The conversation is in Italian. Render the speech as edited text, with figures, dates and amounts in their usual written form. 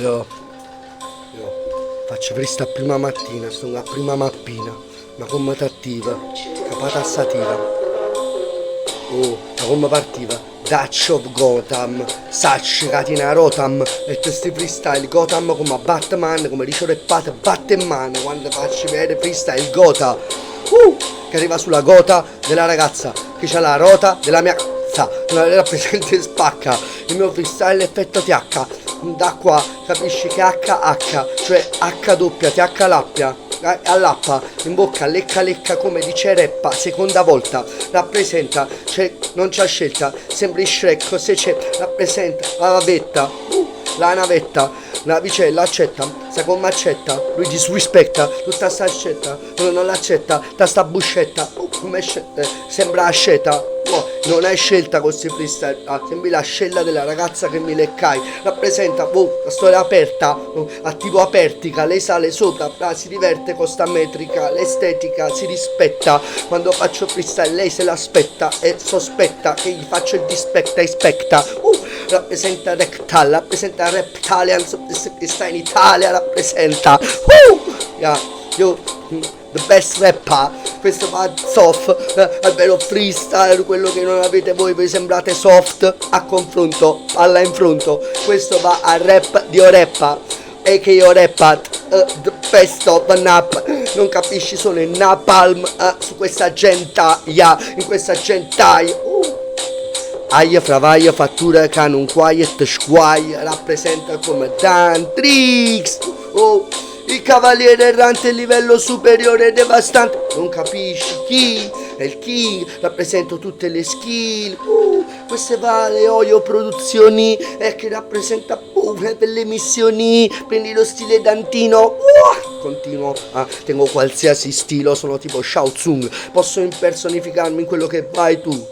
Io, io faccio presta a prima mattina, sto a prima mappina, ma come t'attiva, capatassativa. Oh, ma come partiva? Dutch of Gotham, Satch, Catina Rotam, e questi freestyle Gotham come Batman, come dice rappate Batman, quando faccio vedere freestyle Gotha, che arriva sulla gota della ragazza, che c'ha la rota della mia cazza, una rappresenta e spacca, il mio freestyle effetto TH, da qua capisci che HH, cioè H doppia, TH lappia, allappa, in bocca, lecca lecca come dice Reppa, seconda volta, rappresenta, cioè non c'ha scelta, sembri Shrek, se c'è, rappresenta, la navetta, la navetta, la vicella accetta, sa come accetta, lui disrispetta, tutta sta accetta, non l'accetta, da sta buscetta, come sembra asceta. Non hai scelta con questi freestyle, sembri la scella della ragazza che mi leccai, rappresenta la storia aperta, attivo apertica, lei sale sopra, si diverte con sta metrica, l'estetica si rispetta, quando faccio freestyle lei se l'aspetta e sospetta che gli faccio il dispetta, ispecta, rappresenta rectal, rappresenta reptalian, sta in Italia, rappresenta, io, the best rapper, questo va soft, al vero freestyle, quello che non avete voi, vi sembrate soft, a confronto, alla infronto, questo va al rap di Oreppa, e che io rappat, the best of an up, non capisci, sono in napalm, su questa gentaia, in questa gentaia, aia fravaia, fattura, canon quiet, squaia, rappresenta come Dantrix, il cavaliere errante, livello superiore devastante, non capisci chi è il king, rappresento tutte le skill, queste vale Oio Produzioni, che rappresenta pure per le missioni, prendi lo stile Dantino, continuo, tengo qualsiasi stilo, sono tipo Shao Tsung, posso impersonificarmi in quello che vai tu.